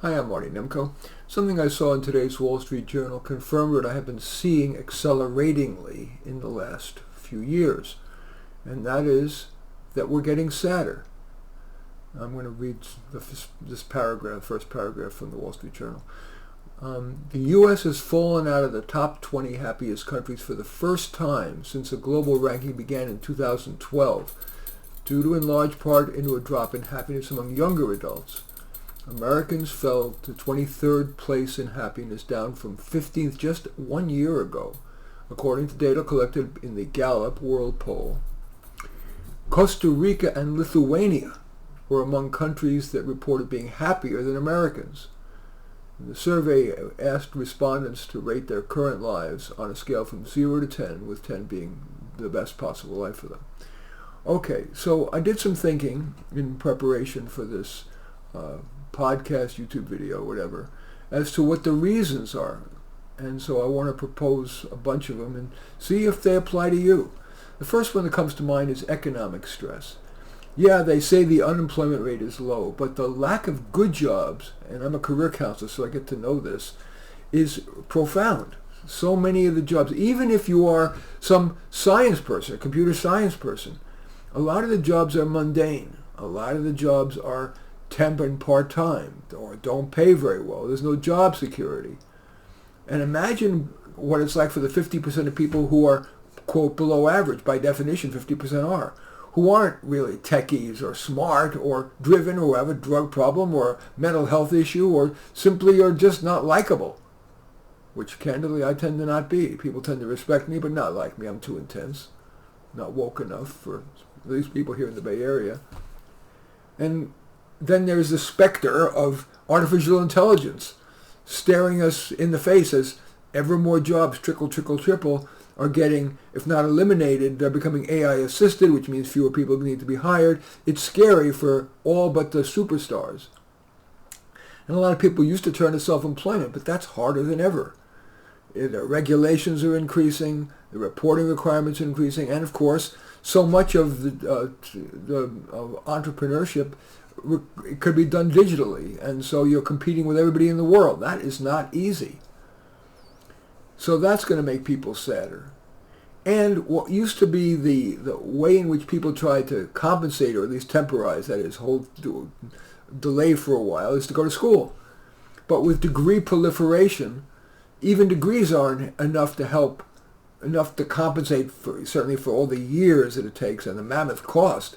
Hi, I'm Marty Nemko. Something I saw in today's Wall Street Journal confirmed what I have been seeing acceleratingly in the last few years, and that is that we're getting sadder. I'm going to read this paragraph, first paragraph from the Wall Street Journal. The U.S. has fallen out of the top 20 happiest countries for the first time since a global ranking began in 2012, due to in large part into a drop in happiness among younger adults. Americans fell to 23rd place in happiness, down from 15th just 1 year ago, according to data collected in the Gallup World Poll. Costa Rica and Lithuania were among countries that reported being happier than Americans. The survey asked respondents to rate their current lives on a scale from 0 to 10, with 10 being the best possible life for them. Okay, so I did some thinking in preparation for this podcast, YouTube video, whatever, as to what the reasons are. And so I want to propose a bunch of them and see if they apply to you. The first one that comes to mind is economic stress. Yeah, they say the unemployment rate is low, but the lack of good jobs, and I'm a career counselor, so I get to know this, is profound. So many of the jobs, even if you are some science person, a computer science person, a lot of the jobs are mundane. A lot of the jobs are temp and part-time, or don't pay very well. There's no job security. And imagine what it's like for the 50% of people who are, quote, below average. By definition, 50% are, who aren't really techies or smart or driven or have a drug problem or a mental health issue or simply are just not likable, which candidly I tend to not be. People tend to respect me but not like me. I'm too intense, not woke enough for these people here in the Bay Area. And then there's the specter of artificial intelligence staring us in the face as ever more jobs, trickle, are getting, if not eliminated, they're becoming AI assisted, which means fewer people need to be hired. It's scary for all but the superstars. And a lot of people used to turn to self-employment, but that's harder than ever. The regulations are increasing, the reporting requirements are increasing, and of course, so much of the entrepreneurship it could be done digitally, and so you're competing with everybody in the world. That is not easy. So that's going to make people sadder. And what used to be the way in which people try to compensate, or at least temporize, that is, delay for a while, is to go to school. But with degree proliferation, even degrees aren't enough to compensate for, certainly for all the years that it takes and the mammoth cost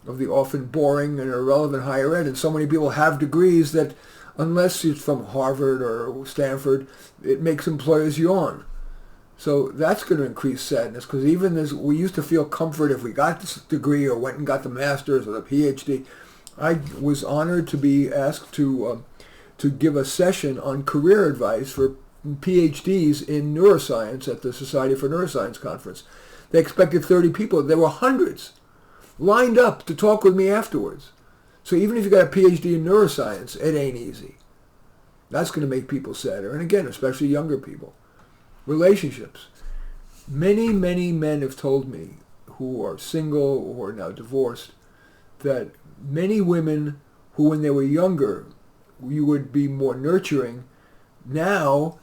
of the often boring and irrelevant higher ed. And so many people have degrees that, unless it's from Harvard or Stanford, it makes employers yawn. So that's going to increase sadness, because even as we used to feel comfort if we got this degree or went and got the master's or the PhD. I was honored to be asked to give a session on career advice for PhDs in neuroscience at the Society for Neuroscience conference. They expected 30 people. There were hundreds lined up to talk with me afterwards. So even if you got a PhD in neuroscience, it ain't easy. That's going to make people sadder. And again, especially younger people. Relationships. Many, many men have told me, who are single or now divorced, that many women who when they were younger you would be more nurturing, now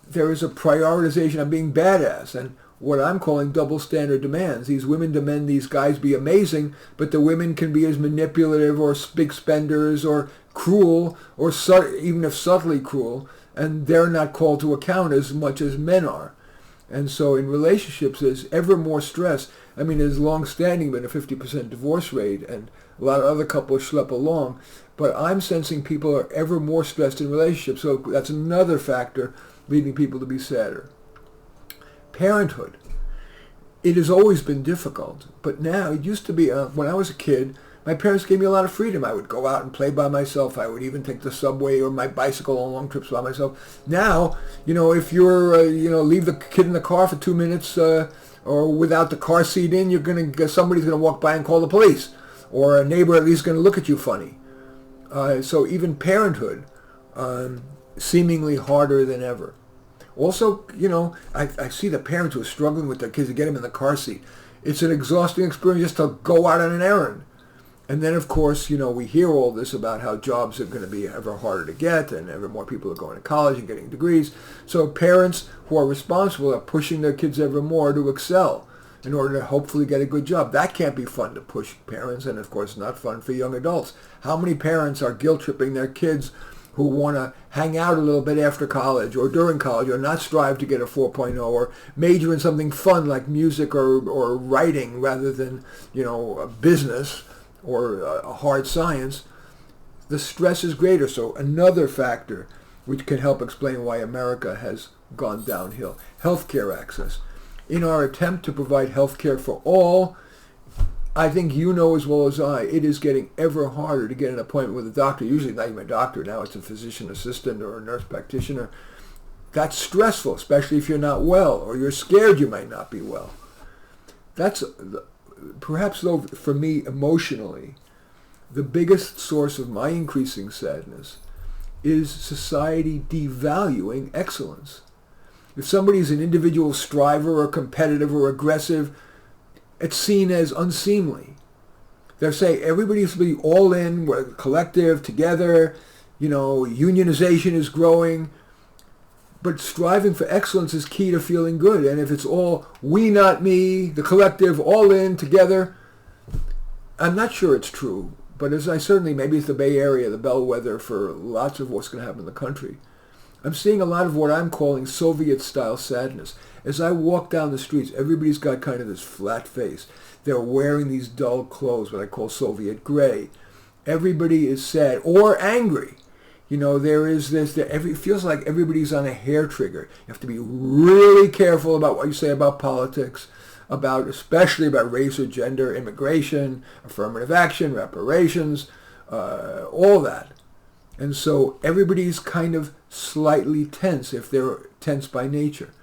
there is a prioritization of being badass and what I'm calling double standard demands. These women demand these guys be amazing, but the women can be as manipulative or big spenders or cruel, or even if subtly cruel, and they're not called to account as much as men are. And so in relationships there's ever more stress. I mean, there's long-standing been a 50% divorce rate, and a lot of other couples schlep along, but I'm sensing people are ever more stressed in relationships, so that's another factor leading people to be sadder. Parenthood. It has always been difficult, but now, it used to be, when I was a kid, my parents gave me a lot of freedom. I would go out and play by myself. I would even take the subway or my bicycle on long trips by myself. Now, if you're, leave the kid in the car for 2 minutes or without the car seat in, somebody's going to walk by and call the police, or a neighbor at least going to look at you funny. So even parenthood, seemingly harder than ever. Also, I see the parents who are struggling with their kids to get them in the car seat. It's an exhausting experience just to go out on an errand. And then, of course, we hear all this about how jobs are going to be ever harder to get and ever more people are going to college and getting degrees. So parents who are responsible are pushing their kids ever more to excel in order to hopefully get a good job. That can't be fun to push parents, and of course not fun for young adults. How many parents are guilt-tripping their kids who want to hang out a little bit after college or during college or not strive to get a 4.0 or major in something fun like music or writing rather than, a business or a hard science? The stress is greater. So another factor which can help explain why America has gone downhill. Healthcare access. In our attempt to provide health care for all, I think you know as well as I, it is getting ever harder to get an appointment with a doctor. Usually not even a doctor, now it's a physician assistant or a nurse practitioner. That's stressful, especially if you're not well or you're scared you might not be well. That's, perhaps though for me emotionally, the biggest source of my increasing sadness is society devaluing excellence. If somebody's an individual striver or competitive or aggressive, it's seen as unseemly. They're saying everybody should be all in, we're collective, together, unionization is growing. But striving for excellence is key to feeling good. And if it's all we, not me, the collective, all in, together, I'm not sure it's true. But maybe it's the Bay Area, the bellwether for lots of what's going to happen in the country. I'm seeing a lot of what I'm calling Soviet-style sadness. As I walk down the streets, everybody's got kind of this flat face. They're wearing these dull clothes, what I call Soviet gray. Everybody is sad or angry. There is this, it feels like everybody's on a hair trigger. You have to be really careful about what you say about politics, especially about race or gender, immigration, affirmative action, reparations, all that. And so everybody's kind of slightly tense if they're tense by nature.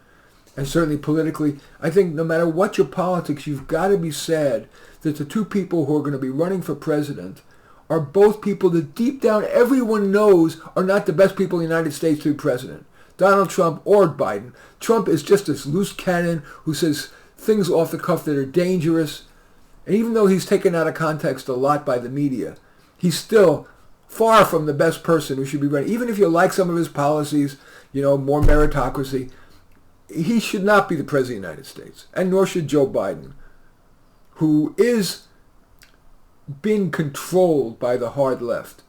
And certainly politically, I think no matter what your politics, you've got to be sad that the two people who are going to be running for president are both people that deep down everyone knows are not the best people in the United States to be president. Donald Trump or Biden. Trump is just this loose cannon who says things off the cuff that are dangerous. And even though he's taken out of context a lot by the media, he's still far from the best person who should be running. Even if you like some of his policies, more meritocracy, he should not be the president of the United States. And nor should Joe Biden, who is being controlled by the hard left.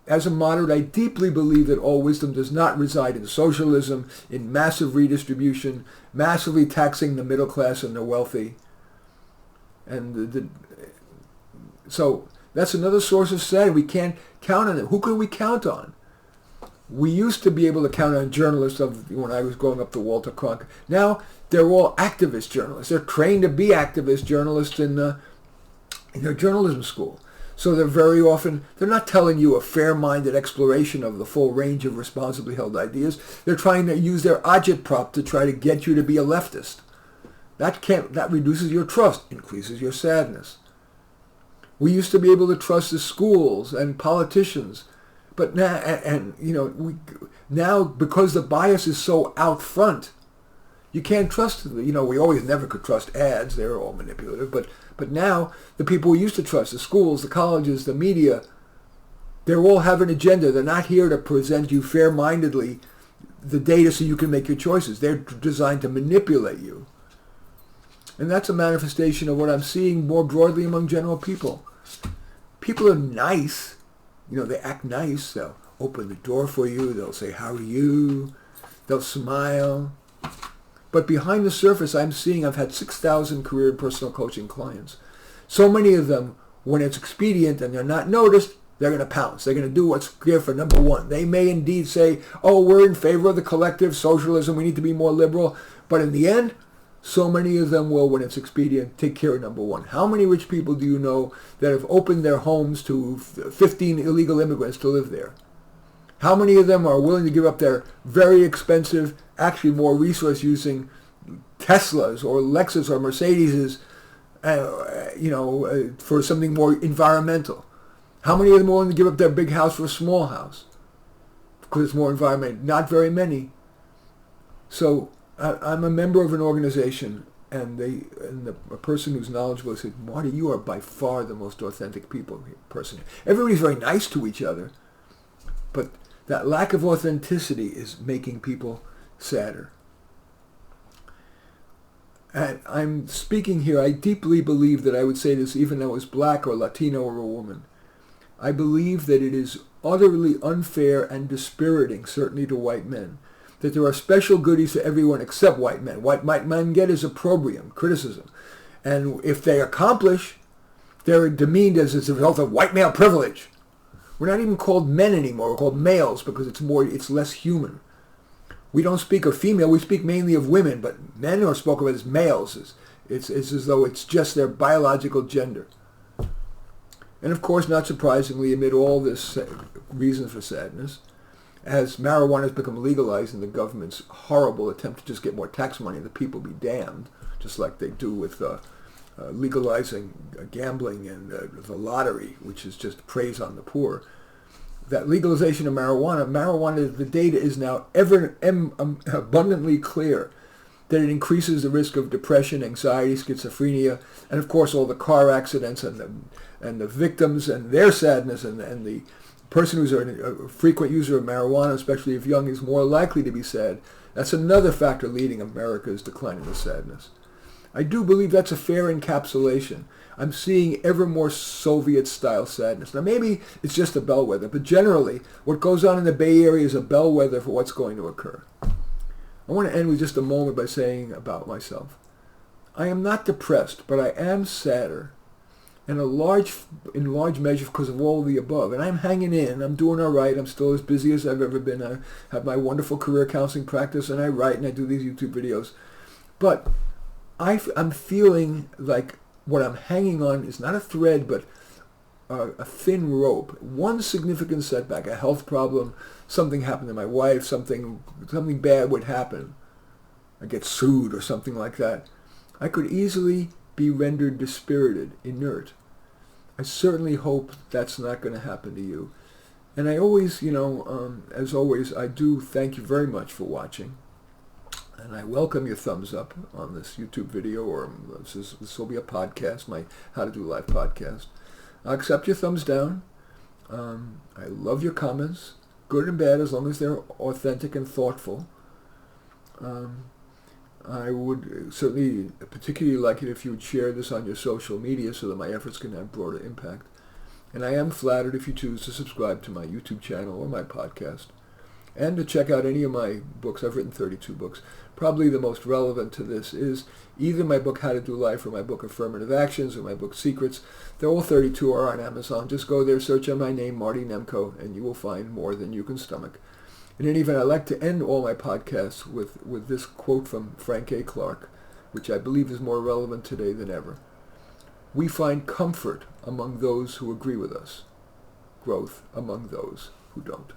As a moderate, I deeply believe that all wisdom does not reside in socialism, in massive redistribution, massively taxing the middle class and the wealthy. And so that's another source of sadness. We can't count on it. Who can we count on? We used to be able to count on journalists when I was growing up to Walter Cronkite. Now they're all activist journalists. They're trained to be activist journalists in their journalism school. So they're not telling you a fair-minded exploration of the full range of responsibly held ideas. They're trying to use their agitprop to try to get you to be a leftist. That reduces your trust, increases your sadness. We used to be able to trust the schools and politicians, but now because the bias is so out front, you can't trust them. We always never could trust ads; they're all manipulative. But now the people we used to trust, the schools, the colleges, the media, they all have an agenda. They're not here to present you fair-mindedly the data so you can make your choices. They're designed to manipulate you. And that's a manifestation of what I'm seeing more broadly among general people. People are nice. They act nice. They'll open the door for you. They'll say, "How are you?" They'll smile. But behind the surface, I've had 6,000 career and personal coaching clients. So many of them, when it's expedient and they're not noticed, they're going to pounce. They're going to do what's there for number one. They may indeed say, "Oh, we're in favor of the collective socialism. We need to be more liberal." But in the end, so many of them will, when it's expedient, take care of number one. How many rich people do you know that have opened their homes to 15 illegal immigrants to live there? How many of them are willing to give up their very expensive, actually more resource-using Teslas or Lexus or Mercedeses, for something more environmental? How many of them are willing to give up their big house for a small house because it's more environmental? Not very many. So I'm a member of an organization And a person who's knowledgeable said, Marty, you are by far the most authentic person. Everybody's very nice to each other, but that lack of authenticity is making people sadder. And I'm speaking here, I deeply believe that I would say this even though I was black or Latino or a woman. I believe that it is utterly unfair and dispiriting, certainly to white men, that there are special goodies to everyone except white men. What white men get is opprobrium, criticism. And if they accomplish, they're demeaned as a result of white male privilege. We're not even called men anymore. We're called males because it's less human. We don't speak of female. We speak mainly of women, but men are spoken of as males. It's as though it's just their biological gender. And of course, not surprisingly, amid all this reason for sadness, as marijuana has become legalized in the government's horrible attempt to just get more tax money and the people be damned, just like they do with legalizing gambling and the lottery, which is just preys on the poor. That legalization of marijuana, the data is now abundantly clear that it increases the risk of depression, anxiety, schizophrenia, and of course all the car accidents and the victims and their sadness and the person who's a frequent user of marijuana, especially if young, is more likely to be sad. That's another factor leading America's decline in the sadness. I do believe that's a fair encapsulation. I'm seeing ever more Soviet-style sadness. Now maybe it's just a bellwether, but generally what goes on in the Bay Area is a bellwether for what's going to occur. I want to end with just a moment by saying about myself. I am not depressed, but I am sadder, and in large measure because of all of the above. And I'm hanging in. I'm doing all right. I'm still as busy as I've ever been. I have my wonderful career counseling practice, and I write, and I do these YouTube videos. But I'm feeling like what I'm hanging on is not a thread, but a thin rope. One significant setback, a health problem, something happened to my wife, something bad would happen. I get sued or something like that. I could easily be rendered dispirited, inert. I certainly hope that's not going to happen to you. And I always, as always, I do thank you very much for watching. And I welcome your thumbs up on this YouTube video, or this will be a podcast, my How to Do Live podcast. I'll accept your thumbs down. I love your comments, good and bad, as long as they're authentic and thoughtful. I would certainly particularly like it if you would share this on your social media so that my efforts can have broader impact. And I am flattered if you choose to subscribe to my YouTube channel or my podcast, and to check out any of my books. I've written 32 books. Probably the most relevant to this is either my book How to Do Life or my book Affirmative Actions or my book Secrets. They're all 32 are on Amazon. Just go there, search on my name, Marty Nemko, and you will find more than you can stomach. In any event, I like to end all my podcasts with this quote from Frank A. Clark, which I believe is more relevant today than ever. We find comfort among those who agree with us, growth among those who don't.